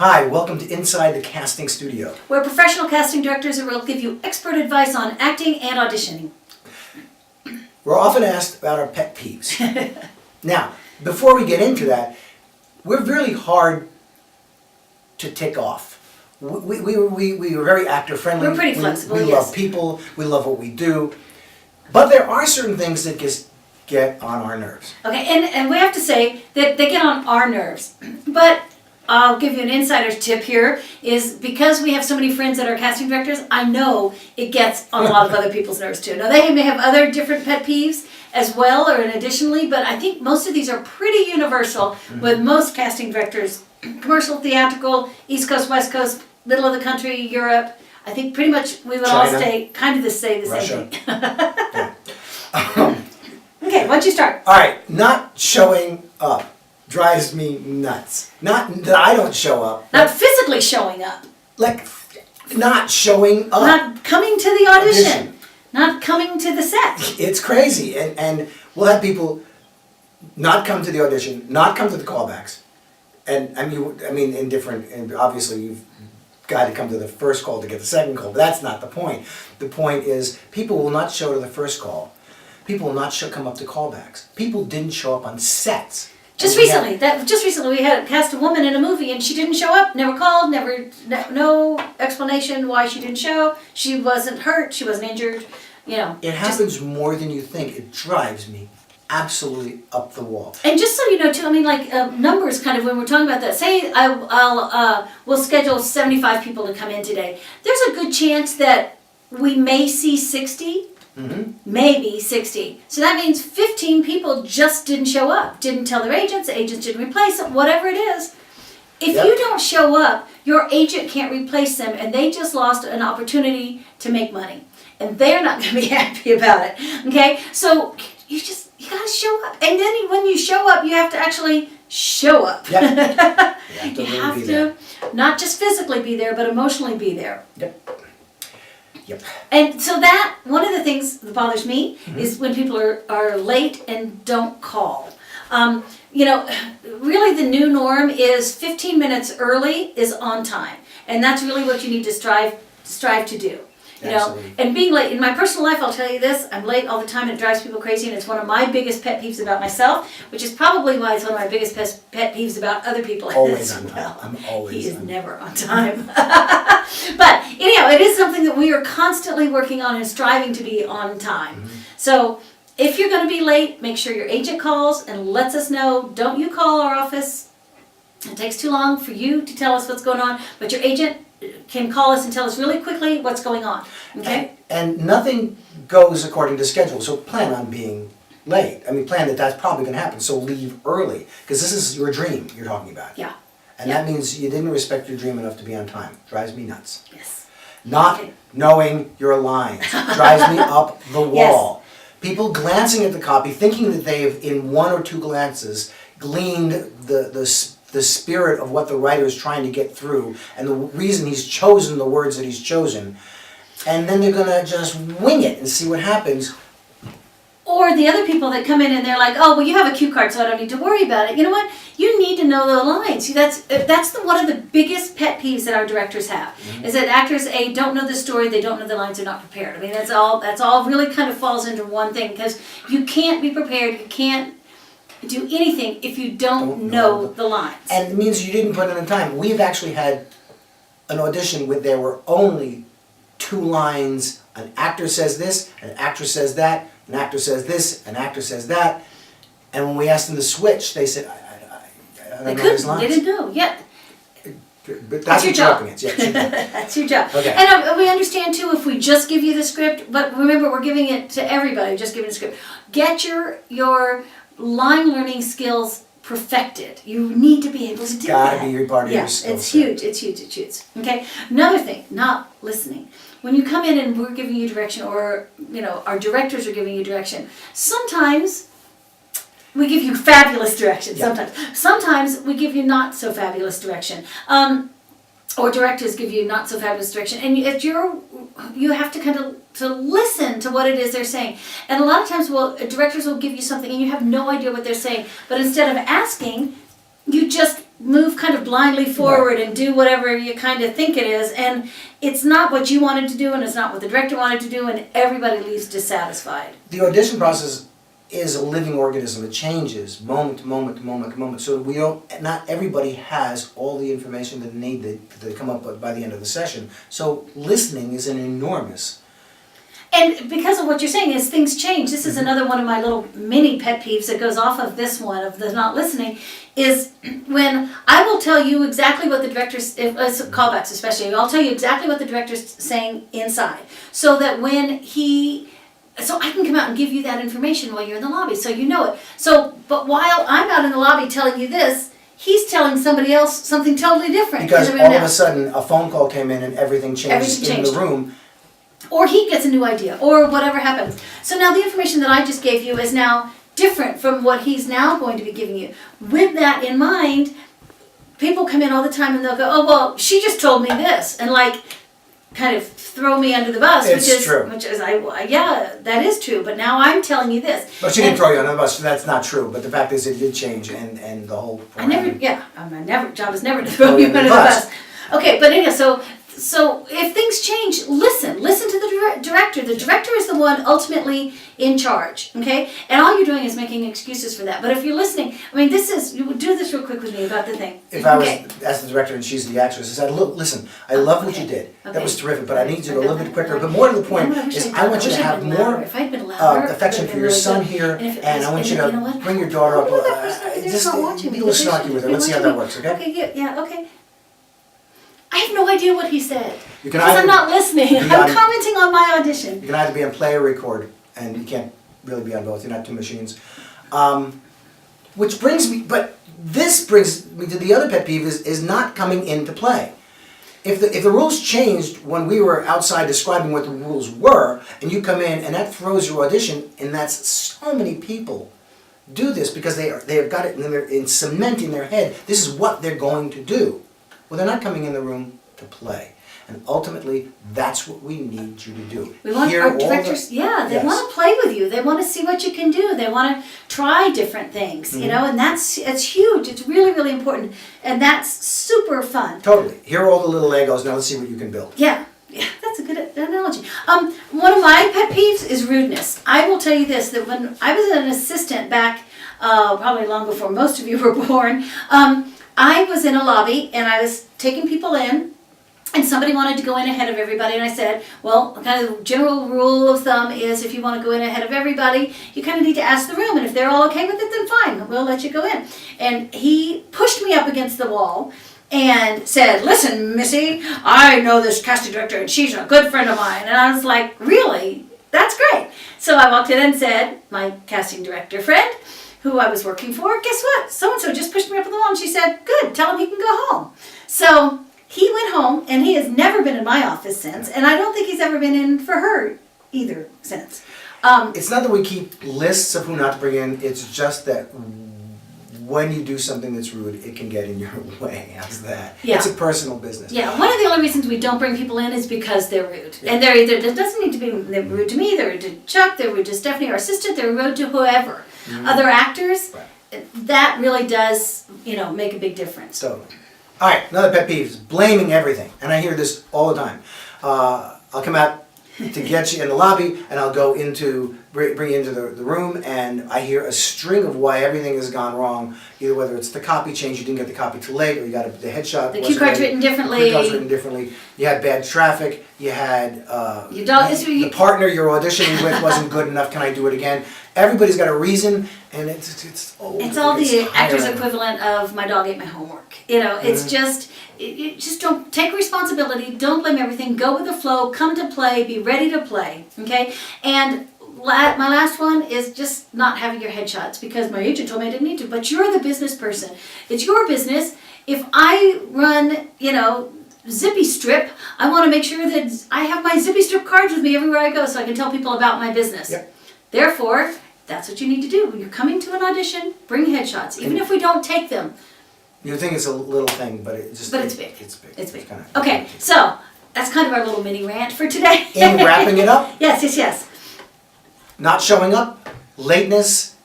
Hi, welcome to Inside the Casting Studio. Where professional casting directors will give you expert advice on acting and auditioning. We're often asked about our pet peeves. Now, before we get into that, we're really hard to tick off. We are very actor friendly. We're pretty flexible, We yes. love people, we love what we do. But there are certain things that just get on our nerves. Okay, and we have to say that they get on our nerves. But I'll give you an insider's tip here, is because we have so many friends that are casting directors, I know it gets on a lot of other people's nerves too. Now they may have other different pet peeves as well, or additionally, but I think most of these are pretty universal with most casting directors. Commercial, theatrical, East Coast, West Coast, middle of the country, Europe. I think pretty much we would all China, say kind of the same Russia. thing. Okay, why don't you start? All right, not showing up drives me nuts. Not that I don't show up. Not physically showing up. Like, not showing up. Not coming to the audition. Not coming to the set. It's crazy, and we'll have people not come to the audition, not come to the callbacks, and in different. And obviously, you've got to come to the first call to get the second call. But that's not the point. The point is, people will not show to the first call. People will not come up to callbacks. People didn't show up on sets. Just recently we had cast a woman in a movie and she didn't show up, never called, no explanation why she didn't show. She wasn't hurt, she wasn't injured, you know. It happens more than you think. It drives me absolutely up the wall. And just so you know too, numbers kind of when we're talking about that, say we'll schedule 75 people to come in today. There's a good chance that we may see 60. Maybe 60. So that means 15 people just didn't show up, didn't tell their agents didn't replace them, whatever it is. If you don't show up, your agent can't replace them and they just lost an opportunity to make money. And they're not going to be happy about it. Okay? So you got to show up. And then when you show up, you have to actually show up. Yep. You have to not just physically be there, but emotionally be there. Yep. And so that, one of the things that bothers me is when people are late and don't call. Really the new norm is 15 minutes early is on time. And that's really what you need to strive to do. You know, and being late, in my personal life, I'll tell you this, I'm late all the time and it drives people crazy, and it's one of my biggest pet peeves about myself, which is probably why it's one of my biggest pet peeves about other people. Always on time. I'm always He is never on time. But anyhow, it is something that we are constantly working on and striving to be on time. So if you're going to be late, make sure your agent calls and lets us know. Don't you call our office. It takes too long for you to tell us what's going on, but your agent can call us and tell us really quickly what's going on. Okay? And nothing goes according to schedule, so plan on being late. Plan that's probably going to happen, so leave early, because this is your dream you're talking about. Yeah. And that means you didn't respect your dream enough to be on time. Drives me nuts. Yes. Not knowing your lines drives me up the wall. People glancing at the copy, thinking that they've, in one or two glances, gleaned the spirit of what the writer is trying to get through and the reason he's chosen the words that he's chosen, and then they're going to just wing it and see what happens. Or the other people that come in and they're like, oh, well, you have a cue card, so I don't need to worry about it. You know what? You need to know the lines. See, that's one of the biggest pet peeves that our directors have, is that actors, don't know the story, they don't know the lines, they're not prepared. That's all really kind of falls into one thing, because you can't be prepared, you can't do anything if you don't know the lines. And it means you didn't put in the time. We've actually had an audition where there were only 2 lines. An actor says this, an actress says that, an actor says this, an actor says that. And when we asked them to switch, they said, I don't know these lines. They didn't know, yeah. But that's your job. That's your job. Okay. And we understand too if we just give you the script, but remember we're giving it to everybody, just giving the script. Get your line learning skills perfected. You need to be able to do that. Gotta be your part of your skill it's set. huge, it's huge. Okay? Another thing, not listening. When you come in and we're giving you direction, or our directors are giving you direction, sometimes we give you fabulous direction. Sometimes we give you not so fabulous direction. Or directors give you not so fabulous direction, and you have to kind of to listen to what it is they're saying. And a lot of times, directors will give you something and you have no idea what they're saying. But instead of asking, you just move kind of blindly forward and do whatever you kind of think it is, and it's not what you wanted to do, and it's not what the director wanted to do, and everybody leaves dissatisfied. The audition process is a living organism. It changes moment to moment to moment to moment. So we don't. Not everybody has all the information that they need that they come up with by the end of the session. So listening is an enormous. And because of what you're saying is things change. This is another one of my little mini pet peeves that goes off of this one of the not listening, is when I will tell you exactly what the director's, callbacks especially, I'll tell you exactly what the director's saying inside. So that so I can come out and give you that information while you're in the lobby, so you know it. So, but while I'm out in the lobby telling you this, he's telling somebody else something totally different. Because all of a sudden a phone call came in and everything changed in the room. Or he gets a new idea, or whatever happens. So now the information that I just gave you is now different from what he's now going to be giving you. With that in mind, people come in all the time and they'll go, oh, well, she just told me this, and like kind of throw me under the bus, It's true. Yeah, that is true, but now I'm telling you this. But she didn't throw you under the bus, that's not true. But the fact is it did change and the whole my job is never to throw you under the bus. Okay, but anyway, so if things change, listen to the director. The director is the one ultimately in charge, okay? And all you're doing is making excuses for that. But if you're listening, I mean, you would do this real quick with me about the thing. If I was as the director and she's the actress, I said, look, listen, I love what you did. That was terrific, but I need you to go a little bit quicker. But more to the point is I want you to have more affection for your son here, and I want you to bring your daughter up. Just be a little snarky with her. Let's see how that works, okay? Okay, yeah, okay. I have no idea what he said. Because I'm not listening. I'm commenting on my audition. You can either be on play or record, and you can't really be on both. You're not two machines. Which brings me, but this brings me to the other pet peeve is not coming into play. If the rules changed when we were outside describing what the rules were, and you come in and that throws your audition, and that's so many people do this because they have got it and they're in cement in their head. This is what they're going to do. Well, they're not coming in the room to play. And ultimately, that's what we need you to do. We want our directors, they want to play with you. They want to see what you can do. They want to try different things, you know, and it's huge. It's really, really important. And that's super fun. Totally. Here are all the little Legos. Now let's see what you can build. Yeah, that's a good analogy. One of my pet peeves is rudeness. I will tell you this, that when I was an assistant back, probably long before most of you were born, I was in a lobby and I was taking people in, and somebody wanted to go in ahead of everybody, and I said, well, kind of the general rule of thumb is if you want to go in ahead of everybody, you kind of need to ask the room, and if they're all okay with it, then fine, we'll let you go in. And he pushed me up against the wall and said, listen, Missy, I know this casting director and she's a good friend of mine. And I was like, really? That's great. So I walked in and said, my casting director friend, who I was working for, guess what? So-and-so just pushed me up on the wall, and she said, good, tell him he can go home. So he went home, and he has never been in my office since, and I don't think he's ever been in for her either since. It's not that we keep lists of who not to bring in, it's just that when you do something that's rude, it can get in your way. How's that? Yeah. It's a personal business. Yeah, one of the only reasons we don't bring people in is because they're rude. Yeah. And it doesn't need to be, they're rude to me, they're rude to Chuck, they're rude to Stephanie, our assistant, they're rude to whoever. Mm-hmm. Other actors, that really does, make a big difference. Totally. All right, another pet peeve is blaming everything. And I hear this all the time. I'll come out to get you in the lobby, and I'll go bring you into the room, and I hear a string of why everything has gone wrong. Either whether it's the copy change, you didn't get the copy too late, or you got the headshot. The cue card's written differently. The cue card's written differently. You had bad traffic. You had the partner you're auditioning with wasn't good enough. Can I do it again? Everybody's got a reason, and it's all the actor's equivalent of my dog ate my homework. It's just. You just don't take responsibility, don't blame everything, go with the flow, come to play, be ready to play, okay? And my last one is just not having your headshots, because my agent told me I didn't need to, but you're the business person. It's your business. If I run, Zippy Strip, I want to make sure that I have my Zippy Strip cards with me everywhere I go so I can tell people about my business. Yep. Therefore, that's what you need to do. When you're coming to an audition, bring headshots, even if we don't take them. You think it's a little thing, but it's big. It's big. It's big. Okay, so that's kind of our little mini rant for today. In wrapping it up. Yes. Not showing up, lateness,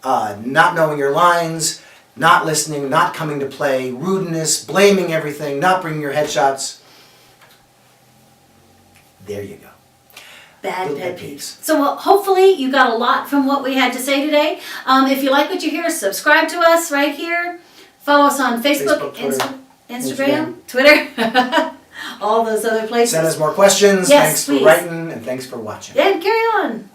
not knowing your lines, not listening, not coming to play, rudeness, blaming everything, not bringing your headshots. There you go. Bad Little pet pet peeves. So hopefully you got a lot from what we had to say today. If you like what you hear, subscribe to us right here. Follow us on Facebook, Facebook, Instagram, Twitter, all those other places. Send us more questions. Yes, Thanks please. for writing and thanks for watching. And carry on.